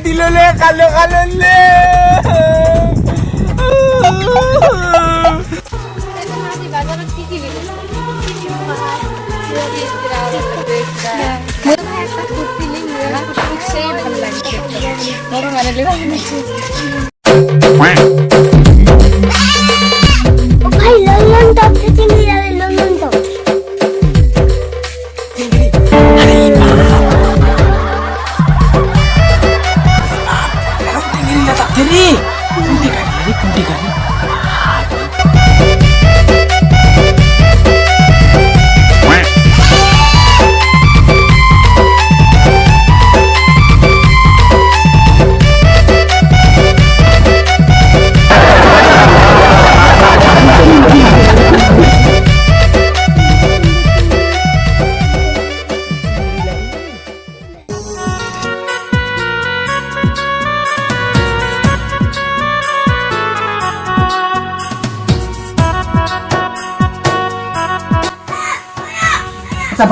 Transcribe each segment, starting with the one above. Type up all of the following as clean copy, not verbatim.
দিলো লে কালো কালো লে ভাই লন্ডন টপ থেকে নিয়ে যাবে লন্ডন টপ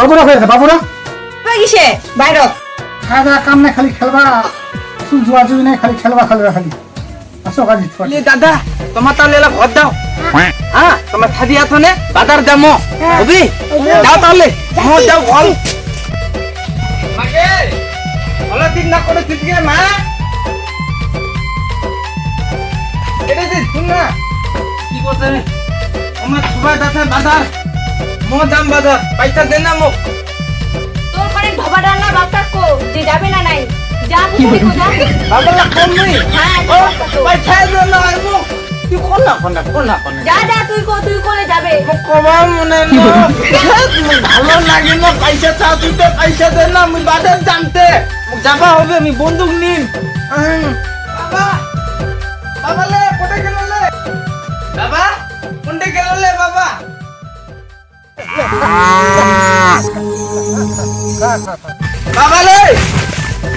বাবুরা হয়ে বাবুরা কিসে বাইরত খাওয়া কাম নাই খালি খেলবা জুয়া জুই নাই খালি খেলবা খালি আসো কাজি দাদা তোমার তাহলে এলা ঘর দাও হ্যাঁ তোমার খাদি আছো নে বাজার দামো হবি দাও তাহলে যাও ঘর মাকে ভালো ঠিক না করে ঠিক মা এটা যে শুন না কি করতে রে আমার সবাই দাদা বাজার মো দাম বাজার পয়সা দে না মোক তোর করে ধবা ডালনা বাপটা কো যে যাবে না নাই যা বুঝি কো যা বাবা লা কম নই হ্যাঁ পয়সা দে না মোক তুই কোন না যা যা তুই কোলে যাবে কবা মনে না তুমি ভালো লাগে না পয়সা চাও তুই তো পয়সা দে না আমি বাজার জানতে মোক যাবা হবে আমি বন্দুক নিম বাবা বাবা লে কোটে গেল লে বাবা কোনটে গেল লে বাবা বাবা লে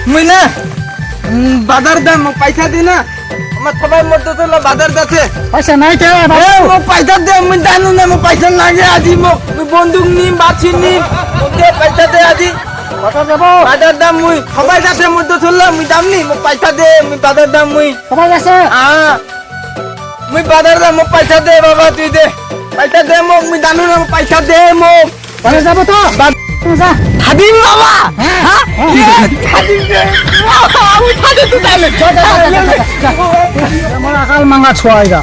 মুই না বাজার দাম পয়সা দি না আমার সবাই মধ্যে তো বাজার যাচ্ছে পয়সা নাই তে মোক পয়সা দে আমি জানো না মোক পয়সা লাগে আজি মোক বন্দুক নিম বাছি নিম ওকে পয়সা দে আজি কত যাব বাজার দাম মুই সবাই যাচ্ছে মধ্যে চললো আমি দাম নি মোক পয়সা দে আমি বাজার দাম মুই সবাই আছে মুই বাজার দাম মোক পয়সা দে বাবা তুই দে পয়সা দে মোক মুই জানো না মোক পয়সা দে মোক পরে যাব তো যা খাদিম বাবা হ্যাঁ খাদিম দে আমি খাদে তুই তাহলে আমার আকাল মাঙ্গা ছোয়া আইগা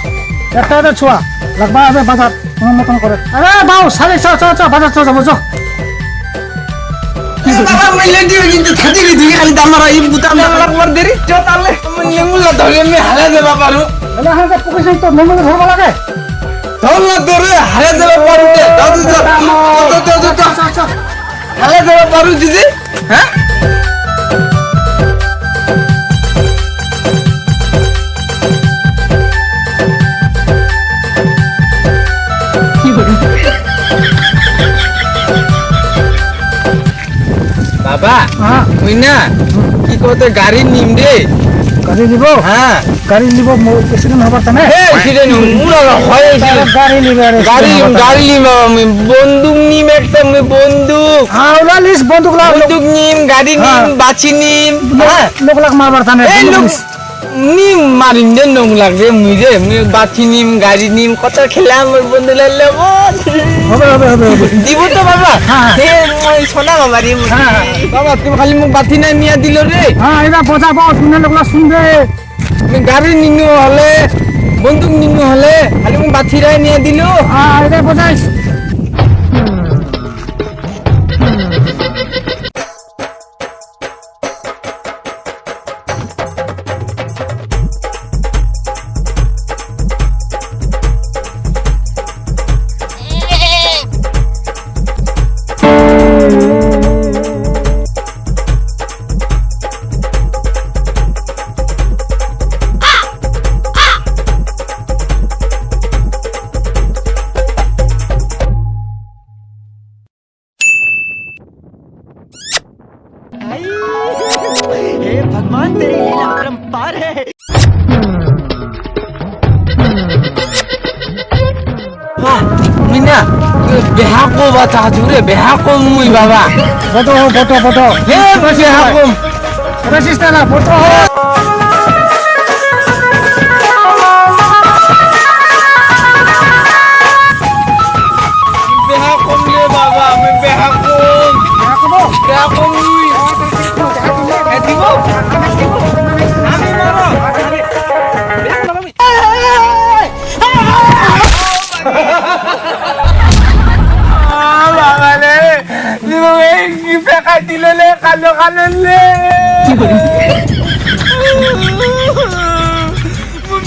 একটা ছোয়া লাগবা হবে বাজার কোনো মতন করে আরে বাউ সালে চ বাজার চ যাবো চ বাবা মই লেডি কিন্তু খাদি দি খালি দামারা ই বুতাম লাগবার দেরি চ তাহলে আমি নেমুলা ধরে আমি হারা দে বাবারু এলা হাতে পুকুর তো নেমুল ধরবা লাগে ধর না ধরে হারা দে বাবারু দাও হারা দে বাবারু দিদি হ্যাঁ বাবা তুই না কি করতে গাড়ি নিম রে গাড়ি নিব হ্যাঁ গাড়ি নিব প্রেসিডেন্ট হবার তানে গাড়ি নিবে গাড়ি নিম আমি বন্দুক নিম একটা আমি বন্দুক হাওলা লিস বন্দুক লা বন্দুক নিম গাড়ি নিম বাছি নিম হ্যাঁ লোক লাগ মারবার তানে এই লোক নিম মারিন দে নং লাগে মুই রে মুই বাছি নিম গাড়ি নিম কত খেলা আমার বন্ধু লালে হবে দিব তো বাবা হে মই সোনা বাবা রে বাবা তুমি খালি মোক বাতি নাই নিয়া দিল রে হ্যাঁ এটা বজাবো শুনে লোকলা শুনবে গাড়ি নিনু হলে বন্দুক নিনু হলে খালি মোক বাতি নাই নিয়া দিল হ্যাঁ এটা বজাইস বেহা কো বাতা জুরে বেহা কো মুই বাবা ফটো ফটো ফটো হে বেহা কো রেজিস্টার না ফটো বেহা কম রে বাবা আমি বেহা কম বেহা কম মুই এ দিব আমি মারো বাবা রে তুমি কি বেকা দিলে লে কালো কালো লে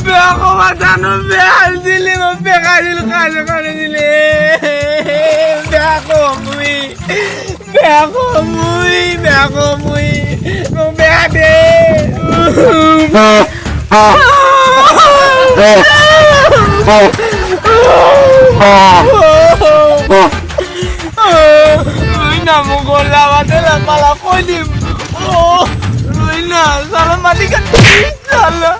বেয়া কবা জানো বেহাল দিলে বেকা দিল কালো কালো দিলে বেয়া কমুই বেয়া কমুই বেয়া কমুই বেয়া দে Ruina menggoda adalah malah kodim. Oh, Ruina salah matikan salah.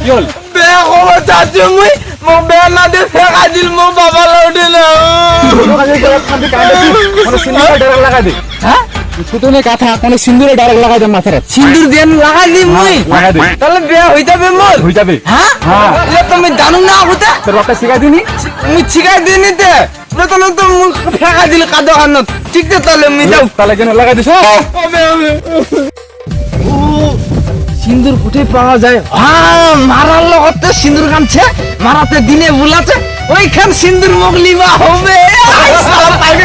Yol Beha ko masabi mo mau beha natin sa kadil mo babalaw din na. হ্যাঁ সুতনে কথা কোন সিন্দুরে ডাইরেক্ট লাগাই দে মাথারে সিন্দুর দিয়ে লাগাই দি মুই লাগাই দে তাহলে বেয়া হই যাবে মোর হই যাবে হ্যাঁ হ্যাঁ। এ তুমি জানো না হতে তোর বাপটা শিখাই দিনি মুই শিখাই দিনি তে প্রথমে তো মুই ফেকা দিল কাদো কানত ঠিক আছে তাহলে মুই যাও তাহলে কেন লাগাই দিছ সিন্দুর কোথায় পাওয়া যায় হ্যাঁ মারার লগতে সিন্দুর কানছে মারাতে দিনে বুলাছে ওইখান সিন্দুর মগলিবা হবে আই সালা পাইবে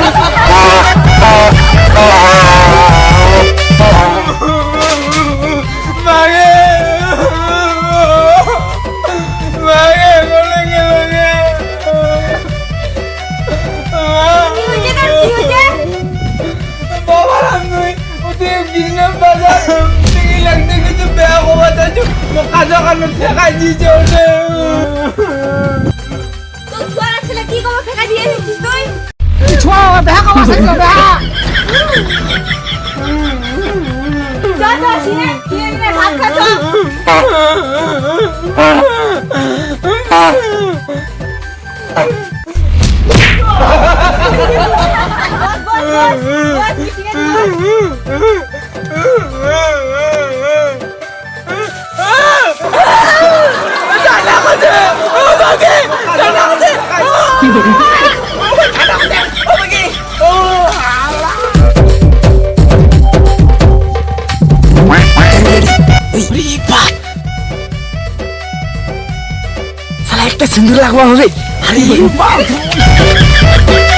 মাগে মাগে বলে গেল গে বাবা আমি ওতে বিনা বাজার থেকে লাগতে কিছু বেয়া হওয়া যাচ্ছে কাজা কানো ফেকাই দিয়েছে ওরে তোর ছোয়ার ছেলে কি করে ফেকা দিয়ে দিছিস তুই ছোয়া দেখা কবা সাইজ দেখা যা যা সিনে সিনে ভাত খা চল একটা সিন্দুর লাগবা হবে আরে বাপ